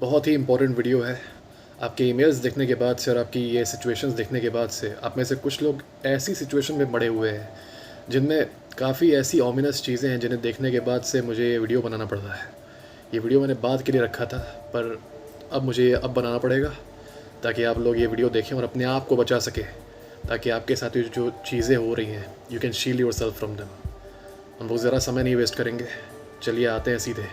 बहुत ही important video है। आपके ईमेल्स देखने के बाद से और आपकी ये सिचुएशंस देखने के बाद से आप में से कुछ लोग ऐसी सिचुएशन में पड़े हुए हैं जिनमें काफ़ी ऐसी ओमिनस चीज़ें हैं जिन्हें देखने के बाद से मुझे ये वीडियो बनाना पड़ रहा है। ये वीडियो मैंने बाद के लिए रखा था, पर अब मुझे ये अब बनाना पड़ेगा ताकि आप लोग ये वीडियो देखें और अपने आप को बचा सकें, ताकि आपके साथ ये जो चीज़ें हो रही हैं you can shield your self from them. हम लोग ज़रा समय नहीं वेस्ट करेंगे, चलिए आते हैं सीधे।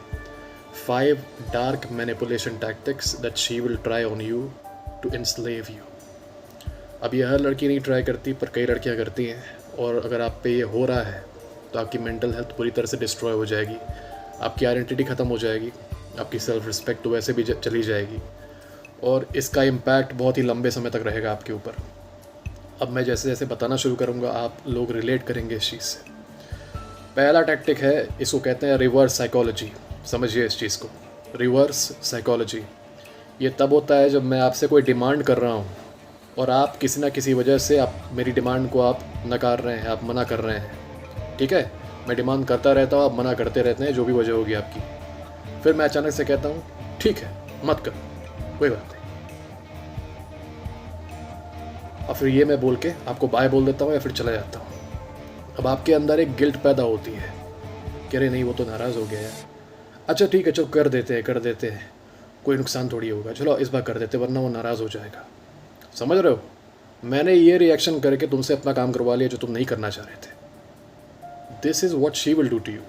5 dark manipulation tactics that she will try on you to enslave you। अब ये हर लड़की नहीं ट्राई करती, पर कई लड़कियां करती हैं, और अगर आप पे ये हो रहा है तो आपकी मेंटल हेल्थ पूरी तरह से डिस्ट्रॉय हो जाएगी, आपकी आइडेंटिटी ख़त्म हो जाएगी, आपकी सेल्फ रिस्पेक्ट तो वैसे भी चली जाएगी, और इसका इम्पैक्ट बहुत ही लंबे समय तक रहेगा आपके ऊपर। अब मैं जैसे जैसे बताना शुरू करूँगा आप लोग रिलेट करेंगे इस चीज़ से। पहला टैक्टिक है, इसको कहते हैं रिवर्स साइकोलॉजी। समझिए इस चीज़ को, रिवर्स साइकोलॉजी। ये तब होता है जब मैं आपसे कोई डिमांड कर रहा हूँ और आप किसी ना किसी वजह से आप मेरी डिमांड को आप नकार रहे हैं, आप मना कर रहे हैं। ठीक है, मैं डिमांड करता रहता हूँ, आप मना करते रहते हैं, जो भी वजह होगी आपकी। फिर मैं अचानक से कहता हूँ ठीक है मत कर, कोई बात नहीं, और फिर ये मैं बोल के आपको बाय बोल देता हूँ या फिर चला जाता हूँ। अब आपके अंदर एक गिल्ट पैदा होती है कि अरे नहीं वो तो नाराज़ हो गया है, अच्छा ठीक है चलो कर देते हैं, कोई नुकसान थोड़ी होगा, चलो इस बार कर देते वरना वो नाराज़ हो जाएगा। समझ रहे हो, मैंने ये रिएक्शन करके तुमसे अपना काम करवा लिया जो तुम नहीं करना चाह रहे थे। This is what she will do to you.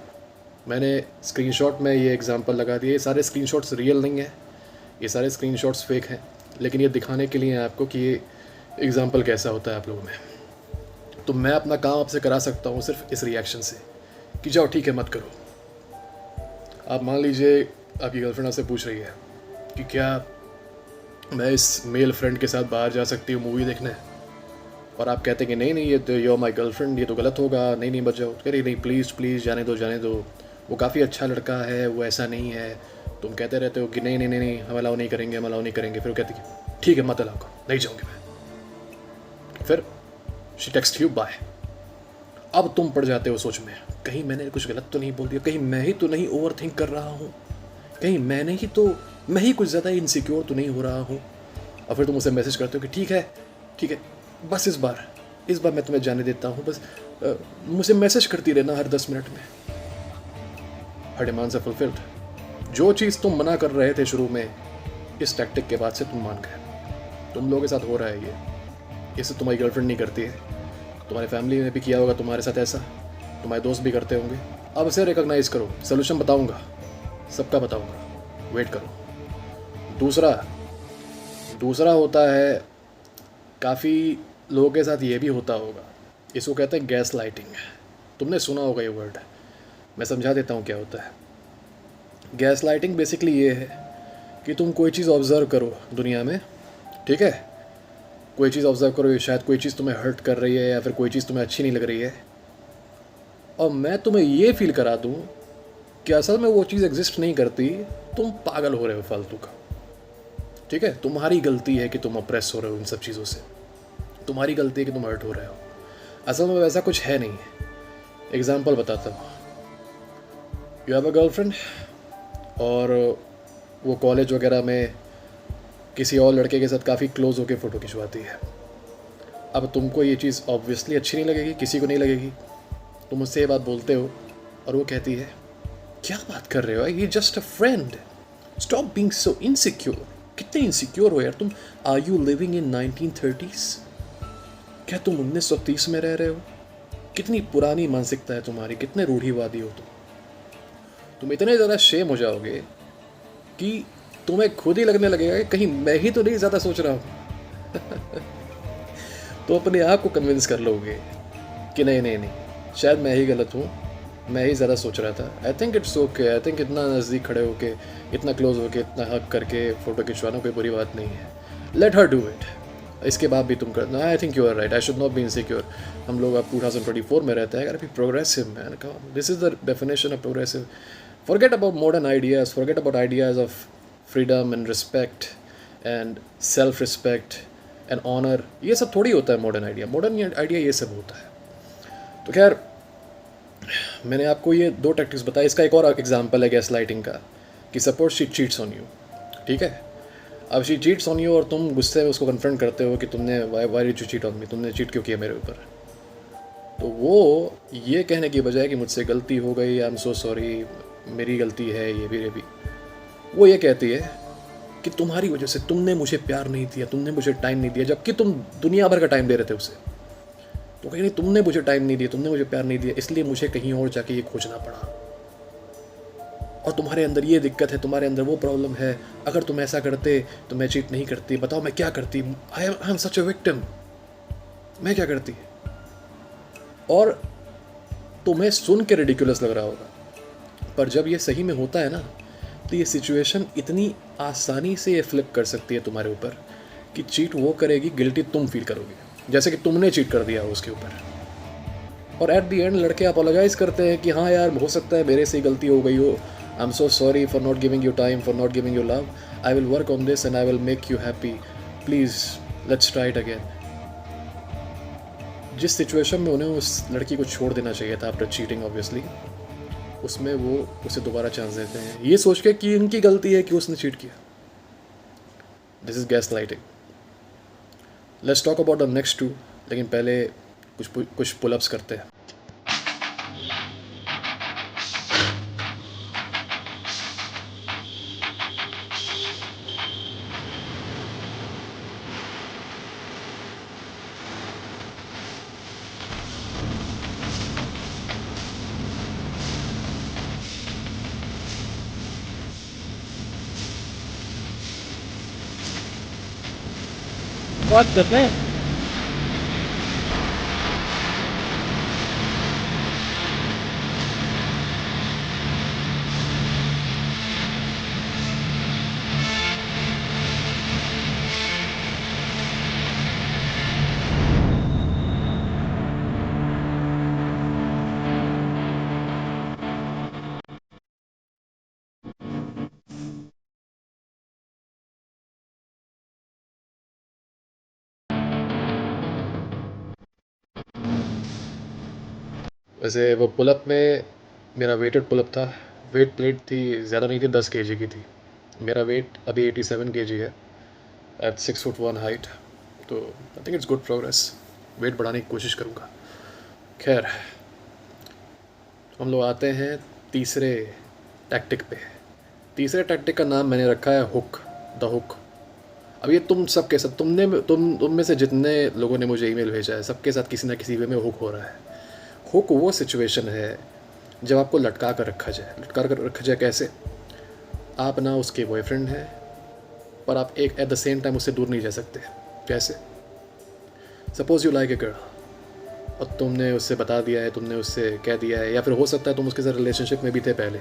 मैंने स्क्रीनशॉट में ये एग्जांपल लगा दिया। ये सारे स्क्रीनशॉट्स रियल नहीं है, ये सारे स्क्रीनशॉट्स फेक हैं, लेकिन ये दिखाने के लिए आपको कि ये एग्ज़ाम्पल कैसा होता है आप लोगों में। तो मैं अपना काम आपसे करा सकता हूँ सिर्फ इस रिएक्शन से कि जाओ ठीक है मत करो। आप मान लीजिए आपकी गर्लफ्रेंड आपसे पूछ रही है कि क्या मैं इस मेल फ्रेंड के साथ बाहर जा सकती हूँ मूवी देखने, और आप कहते हैं कि नहीं नहीं ये तो यू आर माई गर्लफ्रेंड, ये तो गलत होगा, नहीं नहीं बच जाओ। कह रही नहीं प्लीज़ प्लीज़ जाने दो, वो काफ़ी अच्छा लड़का है, वो ऐसा नहीं है। तुम कहते रहते हो कि नहीं नहीं नहीं नहीं हम अलाउ नहीं करेंगे, हम अलाउ नहीं करेंगे। फिर वो कहती है ठीक है मत अलाउ करो, नहीं जाऊँगी मैं। फिर शी टेक्स्ट यू बाय। अब तुम पड़ जाते हो सोच में, कहीं मैंने कुछ गलत तो नहीं बोल दिया, कहीं मैं ही तो नहीं ओवर थिंक कर रहा हूँ, कहीं मैं ही कुछ ज़्यादा इनसिक्योर तो नहीं हो रहा हूँ। और फिर तुम उसे मैसेज करते हो कि ठीक है बस इस बार मैं तुम्हें जाने देता हूँ, बस मुझे मैसेज करती रहना हर 10 मिनट में। हर डिमांड्स आर फुलफिल्ड। जो चीज़ तुम मना कर रहे थे शुरू में, इस टैक्टिक के बाद से तुम मान गए। तुम लोगों के साथ हो रहा है ये, इसे तुम्हारी गर्लफ्रेंड नहीं करती है, तुम्हारी फैमिली ने भी किया होगा तुम्हारे साथ ऐसा, तुम्हारे दोस्त भी करते होंगे। अब इसे रिकॉग्नाइज़ करो, सोल्यूशन बताऊंगा, सबका बताऊंगा, वेट करो। दूसरा होता है, काफ़ी लोगों के साथ ये भी होता होगा, इसको कहते हैं गैस लाइटिंग। तुमने सुना होगा ये वर्ड, मैं समझा देता हूँ क्या होता है। गैस लाइटिंग बेसिकली ये है कि तुम कोई चीज़ ऑब्ज़र्व करो दुनिया में, ठीक है, कोई चीज़ ऑब्ज़र्व करो, शायद कोई चीज़ तुम्हें हर्ट कर रही है या फिर कोई चीज़ तुम्हें अच्छी नहीं लग रही है, और मैं तुम्हें ये फील करा दूँ कि असल में वो चीज़ एग्जिस्ट नहीं करती, तुम पागल हो रहे हो फालतू का। ठीक है, तुम्हारी गलती है कि तुम अप्रेस हो रहे हो इन सब चीज़ों से, तुम्हारी गलती है कि तुम हर्ट हो रहे हो। असल में वैसा कुछ है नहीं है। एग्जाम्पल बताता हूँ, यू हैव अ गर्लफ्रेंड और वो कॉलेज वगैरह में किसी और लड़के के साथ काफ़ी क्लोज होकर फ़ोटो खिंचवाती है। अब तुमको ये चीज़ ऑब्वियसली अच्छी नहीं लगेगी, किसी को नहीं लगेगी। तुम उससे ये बात बोलते हो और वो कहती है क्या बात कर रहे हो, ये just a friend, stop being so insecure. कितने इनसिक्योर हो यार तुम, are you living in 1930s? क्या तुम 1930 में रह रहे हो? कितनी पुरानी मानसिकता है तुम्हारी, कितने रूढ़िवादी हो तुम इतने ज़्यादा शेम हो जाओगे कि तुम्हें खुद ही लगने लगेगा कि कहीं मैं ही तो नहीं ज़्यादा सोच रहा हूँ। तो अपने आप को कन्विंस कर लोगे कि नहीं शायद मैं ही गलत हूँ, मैं ही ज़्यादा सोच रहा था। आई think it's okay, I think इतना नज़दीक खड़े होके, इतना क्लोज होके, इतना हक करके फ़ोटो खिंचवाना कोई बुरी बात नहीं है, लेट हर डू इट। इसके बाद भी तुम करना, I think you are right, I should not be insecure. हम लोग अब 2024 में रहते हैं, अगर अभी progressive man, this is the definition of progressive. Forget about modern ideas, forget about ideas of freedom and respect and self respect and honour. ये सब थोड़ी होता है मॉडर्न आइडिया, मॉडर्न आइडिया ये सब होता है। तो खैर मैंने आपको ये 2 टैक्टिक्स बताए, इसका एक और एग्जांपल है गैस लाइटिंग का, कि suppose she cheats on you, ठीक है। अब शी चीट्स ऑन यू और तुम गुस्से में उसको कन्फ्रंट करते हो कि तुमने why did you cheat on me, तुमने चीट क्यों किया मेरे ऊपर। तो वो ये कहने की बजाय कि मुझसे गलती हो गई, आई एम सो सॉरी, मेरी गलती है, ये भी, वो ये कहती है कि तुम्हारी वजह से तुमने मुझे प्यार नहीं दिया, तुमने मुझे टाइम नहीं दिया, जबकि तुम दुनिया भर का टाइम दे रहे थे उसे। तो कहीं नहीं, तुमने मुझे टाइम नहीं दिया, तुमने मुझे प्यार नहीं दिया, इसलिए मुझे कहीं और जाके ये खोजना पड़ा। और तुम्हारे अंदर ये दिक्कत है, तुम्हारे अंदर वो प्रॉब्लम है, अगर तुम ऐसा करते तो मैं चीट नहीं करती, बताओ मैं क्या करती, I am such a victim, मैं क्या करती। और तुम्हें सुन के रिडिकुलस लग रहा होगा, पर जब ये सही में होता है ना, तो ये सिचुएशन इतनी आसानी से ये फ्लिप कर सकती है तुम्हारे ऊपर कि चीट वो करेगी, गिल्टी तुम फील करोगे, जैसे कि तुमने चीट कर दिया हो उसके ऊपर। और एट दी एंड लड़के अपोलोजाइज़ करते हैं कि हाँ यार, हो सकता है मेरे से ही गलती हो गई हो, I am so sorry for not giving you time, for not giving you love, I will work on this and I will make you happy, please let's try it again. जिस सिचुएशन में उन्हें उस लड़की को छोड़ देना चाहिए था आफ्टर चीटिंग ऑब्वियसली, उसमें वो उसे दोबारा चांस देते हैं, ये सोच के कि इनकी गलती है कि उसने चीट किया। This is gaslighting. Let's talk about the next two, लेकिन पहले कुछ पुलअप्स करते हैं। What the heck? वैसे वो पुलअप में मेरा वेटेड पुलअप था, वेट प्लेट थी ज़्यादा नहीं थी, 10 kg की थी। मेरा वेट अभी 87 kg है एट 6'1" हाइट, तो I think it's good progress, weight बढ़ाने की कोशिश करूँगा। खैर, हम लोग आते हैं तीसरे टैक्टिक पे। तीसरे टैक्टिक का नाम मैंने रखा है हुक, द हुक। अब ये तुम सब के सब तुम में से जितने लोगों ने मुझे ईमेल भेजा है, सबके साथ किसी ना किसी वे में हुक हो रहा है। हुक वो सिचुएशन है जब आपको लटका कर रखा जाए। लटका कर रखा जाए कैसे? आप ना उसके बॉयफ्रेंड हैं, पर आप एक एट द सेम टाइम उससे दूर नहीं जा सकते। कैसे? Suppose you like a girl, और तुमने उससे बता दिया है, तुमने उससे कह दिया है, या फिर हो सकता है तुम उसके साथ रिलेशनशिप में भी थे पहले,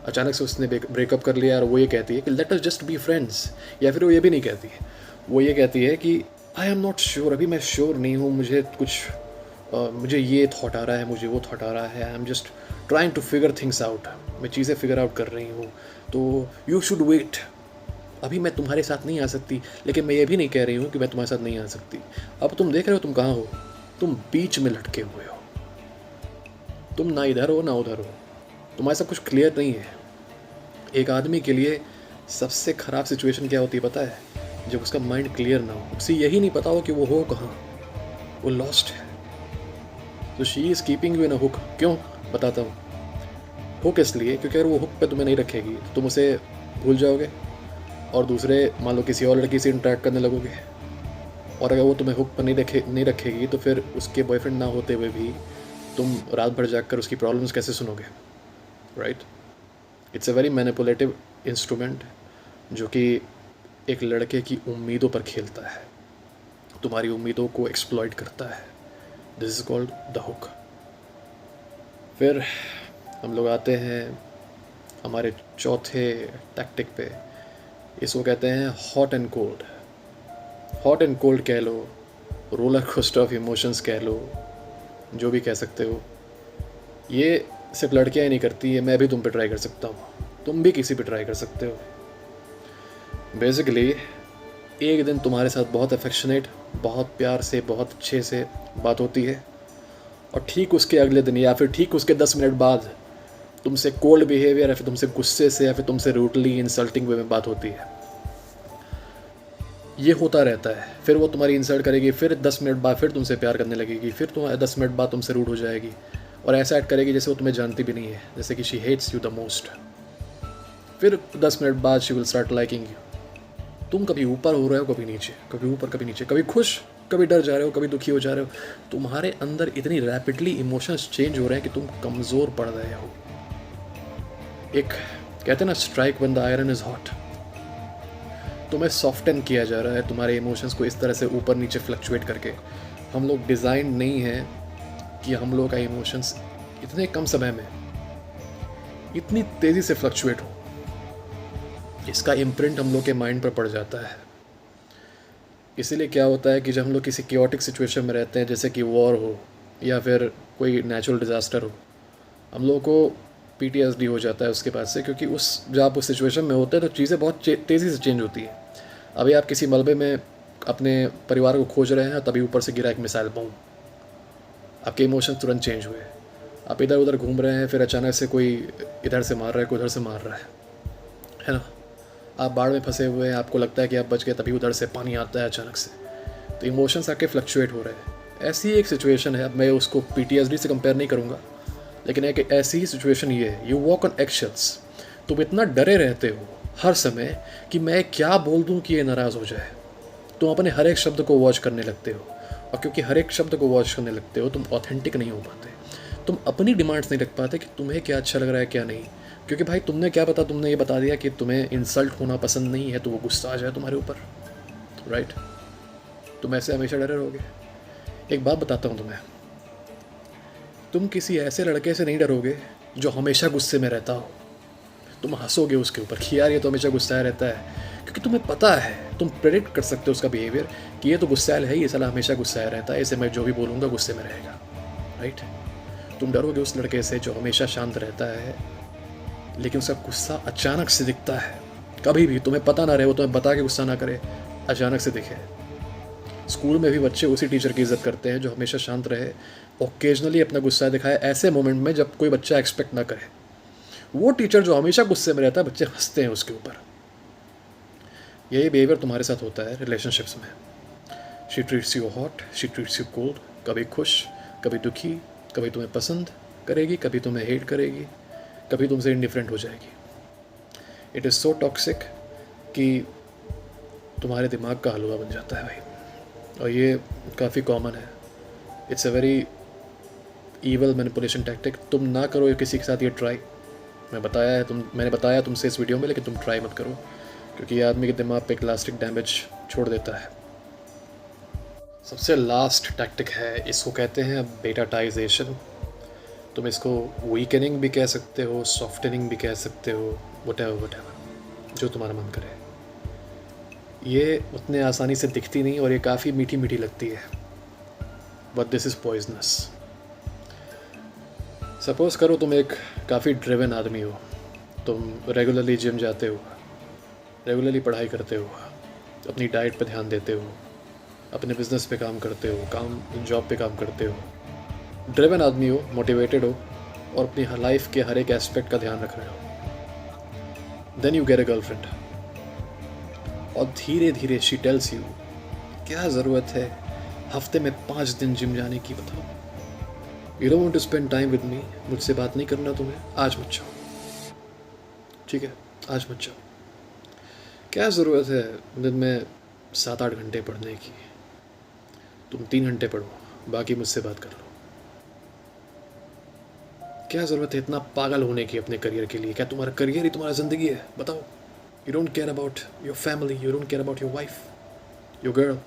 अचानक से उसने ब्रेकअप कर लिया और वो ये कहती है कि let us just be friends, या फिर वो ये भी नहीं कहती है, वो ये कहती है कि आई एम नॉट श्योर, अभी मैं श्योर नहीं हूँ, मुझे कुछ मुझे ये थॉट आ रहा है, मुझे वो थॉट आ रहा है, I am just trying to figure things out, मैं चीज़ें फिगर आउट कर रही हूँ, तो यू शुड वेट, अभी मैं तुम्हारे साथ नहीं आ सकती, लेकिन मैं ये भी नहीं कह रही हूँ कि मैं तुम्हारे साथ नहीं आ सकती। अब तुम देख रहे हो तुम कहाँ हो, तुम बीच में लटके हुए हो, तुम ना इधर हो ना उधर हो, तुम्हारे साथ कुछ क्लियर नहीं है। एक आदमी के लिए सबसे ख़राब सिचुएशन क्या होती है पता है? जब उसका माइंड क्लियर ना हो, उसे यही नहीं पता हो कि वो हो कहाँ, वो लॉस्ट है। तो she is keeping you in a hook. क्यों? बताता हूँ। हुक इसलिए क्योंकि अगर वो हुक पे तुम्हें नहीं रखेगी तो तुम उसे भूल जाओगे और दूसरे मान लो किसी और लड़की से इंटरेक्ट करने लगोगे, और अगर वो तुम्हें हुक पर नहीं रखेगी तो फिर उसके बॉयफ्रेंड ना होते हुए भी तुम रात भर जाकर उसकी प्रॉब्लम्स कैसे सुनोगे, right? It's a very manipulative instrument जो कि एक लड़के की उम्मीदों पर खेलता है, तुम्हारी उम्मीदों को एक्सप्लॉइट करता है। This is called the hook. फिर हम लोग आते हैं हमारे चौथे टैक्टिक पे, इसको कहते हैं hot and cold. Hot and cold कह लो, रोलर कोस्टर ऑफ इमोशंस कह लो, जो भी कह सकते हो। ये सिर्फ लड़कियाँ ही नहीं करती है, मैं भी तुम पे ट्राई कर सकता हूँ, तुम भी किसी पे ट्राई कर सकते हो। बेसिकली एक दिन तुम्हारे साथ बहुत अफेक्शनेट, बहुत प्यार से, बहुत अच्छे से बात होती है, और ठीक उसके अगले दिन या फिर ठीक उसके 10 मिनट बाद तुमसे कोल्ड बिहेवियर या फिर तुमसे गुस्से से या फिर तुमसे रूटली इंसल्टिंग वे में बात होती है। ये होता रहता है। फिर वो तुम्हारी इंसल्ट करेगी, फिर 10 मिनट बाद फिर तुमसे प्यार करने लगेगी, फिर तुम 10 मिनट बाद तुमसे रूड हो जाएगी और ऐसा एक्ट करेगी जैसे वो तुम्हें जानती भी नहीं है, जैसे कि she hates you the most. फिर 10 मिनट बाद she will start liking you. तुम कभी ऊपर हो रहे हो, कभी नीचे, कभी ऊपर कभी नीचे, कभी खुश कभी डर जा रहे हो, कभी दुखी हो जा रहे हो। तुम्हारे अंदर इतनी रैपिडली इमोशंस चेंज हो रहे हैं कि तुम कमज़ोर पड़ रहे हो। एक कहते हैं ना, strike when the iron is hot. तुम्हें सॉफ्टन किया जा रहा है तुम्हारे इमोशंस को इस तरह से ऊपर नीचे फ्लक्चुएट करके। हम लोग डिज़ाइन नहीं है कि हम लोग का इमोशंस इतने कम समय में इतनी तेज़ी से फ्लक्चुएट हो। इसका इम्प्रिंट हम लोग के माइंड पर पड़ जाता है। इसीलिए क्या होता है कि जब हम लोग किसी क्योटिक सिचुएशन में रहते हैं, जैसे कि वॉर हो या फिर कोई नेचुरल डिज़ास्टर हो, हम लोगों को PTSD हो जाता है उसके बाद से, क्योंकि जब आप उस सिचुएशन में होते हैं तो चीज़ें बहुत तेज़ी से चेंज होती है। अभी आप किसी मलबे में अपने परिवार को खोज रहे हैं, तभी ऊपर से गिरा एक मिसाइल, बम, आपके इमोशंस तुरंत चेंज हुए। आप इधर उधर घूम रहे हैं, फिर अचानक से कोई इधर से मार रहा है, कोई उधर से मार रहा है ना। आप बाढ़ में फंसे हुए हैं, आपको लगता है कि आप बच गए, तभी उधर से पानी आता है अचानक से। तो इमोशंस आपके फ्लक्चुएट हो रहे हैं। ऐसी एक सिचुएशन है, अब मैं उसको PTSD से कंपेयर नहीं करूँगा, लेकिन एक ऐसी ही सिचुएशन ये है। You walk on eggshells. तुम इतना डरे रहते हो हर समय कि मैं क्या बोल दूँ कि ये नाराज़ हो जाए। तुम अपने हर एक शब्द को वॉच करने लगते हो, और क्योंकि हर एक शब्द को वॉच करने लगते हो, तुम ऑथेंटिक नहीं हो पाते। तुम अपनी डिमांड्स नहीं रख पाते कि तुम्हें क्या अच्छा लग रहा है क्या नहीं। क्योंकि भाई तुमने क्या पता, तुमने ये बता दिया कि तुम्हें इंसल्ट होना पसंद नहीं है, तो वो गुस्सा आ जाए तुम्हारे ऊपर, राइट। तुम ऐसे हमेशा डरे रहोगे। एक बात बताता हूँ तुम्हें, तुम किसी ऐसे लड़के से नहीं डरोगे जो हमेशा गुस्से में रहता हो। तुम हंसोगे उसके ऊपर कि यार ये तो हमेशा गुस्साया रहता है, क्योंकि तुम्हें पता है, तुम प्रेडिक्ट कर सकते हो उसका बिहेवियर कि ये तो गुस्सैल है, ये साला हमेशा गुस्साया रहता है, इसे मैं जो भी बोलूँगा गुस्से में रहेगा, राइट। तुम डरोगे उस लड़के से जो हमेशा शांत रहता है, लेकिन उसका गुस्सा अचानक से दिखता है। कभी भी तुम्हें पता ना रहे, वो तुम्हें बता के गुस्सा ना करे, अचानक से दिखे। स्कूल में भी बच्चे उसी टीचर की इज्जत करते हैं जो हमेशा शांत रहे, ओकेजनली अपना गुस्सा दिखाए ऐसे मोमेंट में जब कोई बच्चा एक्सपेक्ट ना करे। वो टीचर जो हमेशा गुस्से में रहता है, बच्चे हंसते हैं उसके ऊपर। यही बिहेवियर तुम्हारे साथ होता है रिलेशनशिप्स में। She treats you hot, she treats you cold, कभी खुश कभी दुखी, कभी तुम्हें पसंद करेगी, कभी तुम्हें हेट करेगी, कभी तुमसे इंडिफरेंट हो जाएगी। इट इज़ सो टॉक्सिक कि तुम्हारे दिमाग का हलवा बन जाता है भाई, और ये काफ़ी कॉमन है। It's a very evil manipulation tactic. तुम ना करो ये किसी के साथ ये ट्राई। मैंने बताया तुमसे इस वीडियो में, लेकिन तुम ट्राई मत करो, क्योंकि ये आदमी के दिमाग पे एक लास्टिक डैमेज छोड़ देता है। सबसे लास्ट टैक्टिक है, इसको कहते हैं बेटाटाइजेशन। तुम इसको वीकनिंग भी कह सकते हो, सॉफ्टनिंग भी कह सकते हो, वटेवर जो तुम्हारा मन करे। ये उतने आसानी से दिखती नहीं और ये काफ़ी मीठी मीठी लगती है, but this is poisonous. Suppose करो तुम एक काफ़ी ड्रिवन आदमी हो, तुम रेगुलरली जिम जाते हो, रेगुलरली पढ़ाई करते हो, अपनी डाइट पे ध्यान देते हो, अपने बिजनेस पे काम करते हो, जॉब पे काम करते हो, ड्रिवन आदमी हो, मोटिवेटेड हो, और अपनी लाइफ के हर एक एस्पेक्ट का ध्यान रख रहे हो। Then you get a girlfriend, और धीरे धीरे शी टेल्स यू, क्या ज़रूरत है हफ्ते में 5 दिन जिम जाने की, बताओ। You don't want to spend time with me, मुझसे बात नहीं करना तुम्हें, आज मत जाओ, ठीक है, आज मत जाओ। क्या ज़रूरत है दिन में 7-8 घंटे पढ़ने की, तुम 3 घंटे पढ़ो, बाकी मुझसे बात कर लो। क्या ज़रूरत है इतना पागल होने की अपने करियर के लिए? क्या तुम्हारा करियर ही तुम्हारा ज़िंदगी है? बताओ। You don't care about your family, you don't care about your wife, your girl.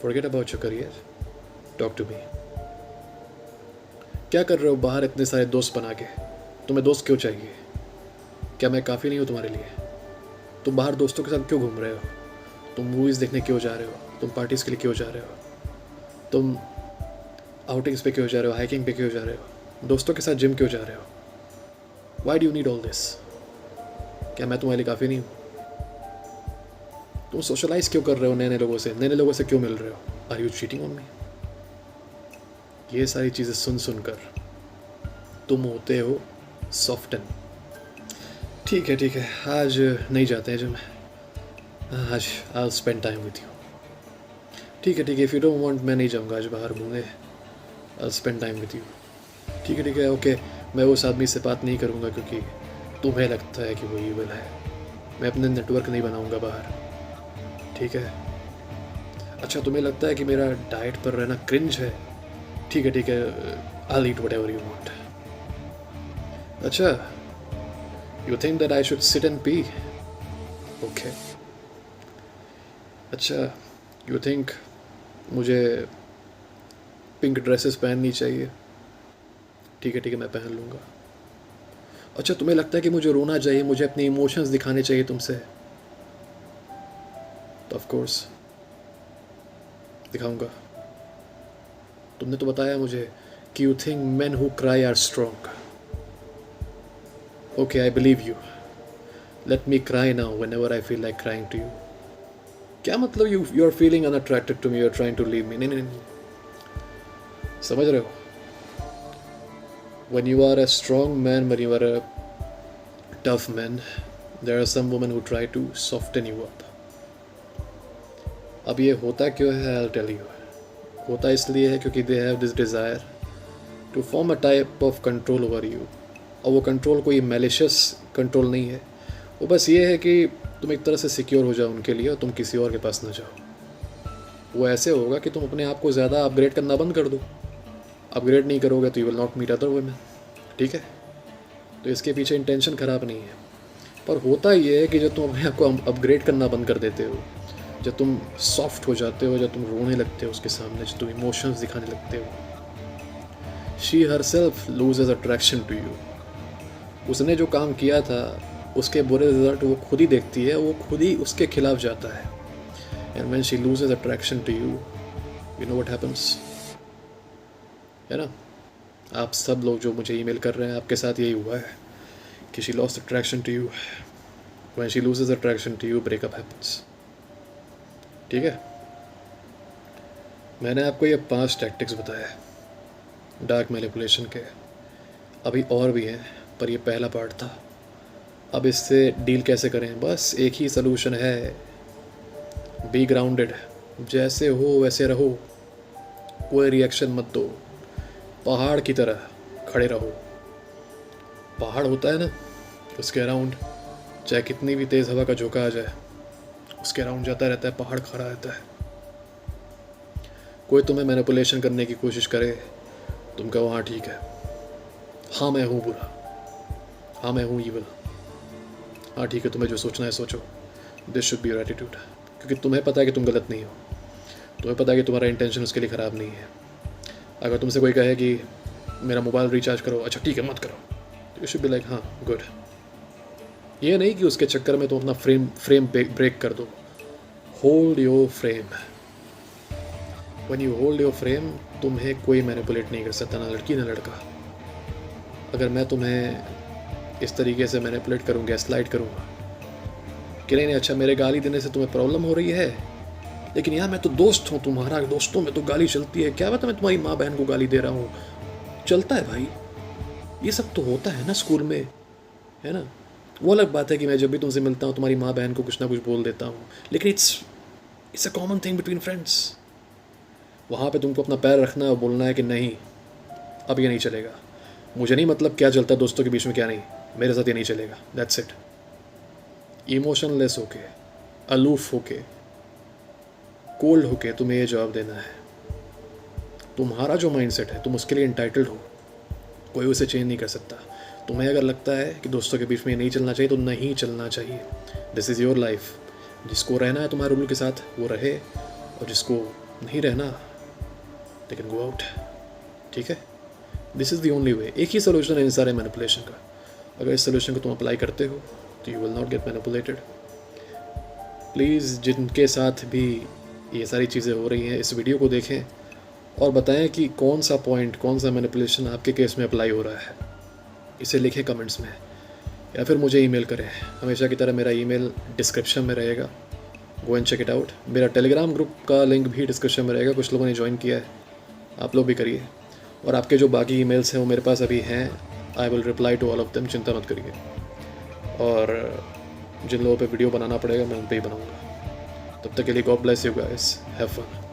Forget about your career, talk to me. क्या कर रहे हो बाहर इतने सारे दोस्त बना के? तुम्हें दोस्त क्यों चाहिए? क्या मैं काफ़ी नहीं हूँ तुम्हारे लिए? तुम बाहर दोस्तों के साथ क्यों घूम रहे हो? तुम मूवीज़ देखने क्यों जा रहे हो? तुम पार्टीज़ के लिए क्यों जा रहे हो? तुम आउटिंग्स पे क्यों जा रहे हो? हाइकिंग पे क्यों जा रहे हो? दोस्तों के साथ जिम क्यों जा रहे हो? Why do you need all this? क्या मैं तुम्हारे लिए काफ़ी नहीं हूँ? तुम सोशलाइज क्यों कर रहे हो नए नए लोगों से? नए नए लोगों से क्यों मिल रहे हो? Are you cheating on me? ये सारी चीज़ें सुन सुन कर तुम होते हो सॉफ्टन। ठीक है, आज नहीं जाते हैं जिम, आज I spend time with you. ठीक है, इफ़ यू डोंट वांट, मैं नहीं जाऊँगा आज बाहर घूमने। I spend time with you. ठीक है, ओके। मैं उस आदमी से बात नहीं करूँगा क्योंकि तुम्हें लगता है कि वो ईविल है। मैं अपने नेटवर्क नहीं बनाऊँगा बाहर। ठीक है। अच्छा, तुम्हें लगता है कि मेरा डाइट पर रहना क्रिंज है। ठीक है, आई ईट व्हाटएवर यू वांट। अच्छा, you think that I should sit and P? Okay. अच्छा, यू थिंक मुझे पिंक ड्रेसेस पहननी चाहिए? ठीक है, मैं पहन लूँगा। अच्छा, तुम्हें लगता है कि मुझे रोना चाहिए, मुझे अपने इमोशंस दिखाने चाहिए तुमसे? तो ऑफ कोर्स दिखाऊंगा। तुमने तो बताया मुझे कि you think men who cry are strong. Okay, I believe you. Let me cry now whenever I feel like crying to you. क्या मतलब you are feeling unattracted to me, you are trying to leave me? नहीं, समझ रहे हो? When you are a strong man, when you are a tough man, there are some women who try to soften you up. अब ये होता क्यों है? I'll tell you. होता इसलिए है क्योंकि they have this desire to form a type of control over you. और वो कंट्रोल कोई malicious कंट्रोल नहीं है, वो बस ये है कि तुम एक तरह से सिक्योर हो जाओ उनके लिए और तुम किसी और के पास ना जाओ। वो ऐसे होगा कि तुम अपने आप को ज़्यादा अपग्रेड करना बंद कर दो। अपग्रेड नहीं करोगे तो you will not meet other women. ठीक है, तो इसके पीछे इंटेंशन ख़राब नहीं है, पर होता ये है कि जब तुम अपने आप को अपग्रेड करना बंद कर देते हो, जब तुम सॉफ्ट हो जाते हो, जब तुम रोने लगते हो उसके सामने, जब तुम इमोशंस दिखाने लगते हो, she herself loses attraction to you. उसने जो काम किया था उसके बुरे रिजल्ट वो खुद ही देखती है, वो खुद ही उसके खिलाफ जाता है। And when she loses attraction to you, you know what happens, है ना? आप सब लोग जो मुझे ईमेल कर रहे हैं, आपके साथ यही हुआ है कि she lost attraction to you. When she loses attraction to you, breakup happens. ठीक है, मैंने आपको ये 5 टैक्टिक्स बताया डार्क मैनिपुलेशन के। अभी और भी हैं, पर ये पहला पार्ट था। अब इससे डील कैसे करें? बस एक ही सलूशन है, बी ग्राउंडेड। जैसे हो वैसे रहो, कोई रिएक्शन मत दो, पहाड़ की तरह खड़े रहो। पहाड़ होता है ना, उसके अराउंड चाहे कितनी भी तेज़ हवा का झोंका आ जाए, उसके अराउंड जाता रहता है, पहाड़ खड़ा रहता है। कोई तुम्हें मैनिपुलेशन करने की कोशिश करे, तुम कहो हाँ ठीक है, हाँ मैं हूँ बुरा, हाँ मैं हूँ ईविल, हाँ ठीक है, तुम्हें जो सोचना है सोचो। This should be your attitude, क्योंकि तुम्हें पता है कि तुम गलत नहीं हो, तुम्हें पता है कि तुम्हारा इंटेंशन उसके लिए ख़राब नहीं है। अगर तुमसे कोई कहे कि मेरा मोबाइल रिचार्ज करो, अच्छा ठीक है मत करो, तो यू शुड बी लाइक हाँ गुड। ये नहीं कि उसके चक्कर में तुम अपना फ्रेम ब्रेक कर दो। Hold your frame. When you hold your frame, तुम्हें कोई मैनिपुलेट नहीं कर सकता, ना लड़की ना लड़का। अगर मैं तुम्हें इस तरीके से मैनिपुलेट करूँगा, गैसलाइट करूँगा कि नहीं अच्छा मेरे गाली देने से तुम्हें प्रॉब्लम हो रही है, लेकिन यार मैं तो दोस्त हूँ तुम्हारा, दोस्तों में तो गाली चलती है, क्या पता मैं तुम्हारी माँ बहन को गाली दे रहा हूँ। चलता है भाई, ये सब तो होता है ना स्कूल में, है ना? वो अलग बात है कि मैं जब भी तुमसे मिलता हूँ तुम्हारी माँ बहन को कुछ ना कुछ बोल देता हूँ, लेकिन it's a common thing between friends. वहाँ पे तुमको अपना पैर रखना है और बोलना है कि नहीं अब ये नहीं चलेगा। मुझे नहीं मतलब क्या चलता है दोस्तों के बीच में क्या नहीं, मेरे साथ ये नहीं चलेगा, दैट्स इट। इमोशनलेस होके, अलूफ होके, कोल्ड होके तुम्हें ये जवाब देना है। तुम्हारा जो माइंडसेट है तुम उसके लिए इंटाइटल्ड हो, कोई उसे चेंज नहीं कर सकता। तुम्हें अगर लगता है कि दोस्तों के बीच में ये नहीं चलना चाहिए तो नहीं चलना चाहिए। This is your life. जिसको रहना है तुम्हारे रूल के साथ वो रहे, और जिसको नहीं रहना दे कैन गो आउट। ठीक है, this is the only way. एक ही सोल्यूशन है इन सारे मैनिपुलेशन का। अगर इस सोल्यूशन को तुम अप्लाई करते हो तो you will not gate manipulated. Please जिनके साथ भी ये सारी चीज़ें हो रही हैं, इस वीडियो को देखें और बताएं कि कौन सा पॉइंट, कौन सा मैनिपुलेशन आपके केस में अप्लाई हो रहा है। इसे लिखें कमेंट्स में या फिर मुझे ईमेल करें। हमेशा की तरह मेरा ईमेल डिस्क्रिप्शन में रहेगा, go and check it out. मेरा टेलीग्राम ग्रुप का लिंक भी डिस्क्रिप्शन में रहेगा, कुछ लोगों ने ज्वाइन किया है, आप लोग भी करिए। और आपके जो बाकी ईमेल्स हैं वो मेरे पास अभी हैं, I will reply to all of them, चिंता मत करिए। और जिन लोगों पे वीडियो बनाना पड़ेगा मैं उन पे ही बनाऊँगा। तब तक के लिए God bless you guys, have fun.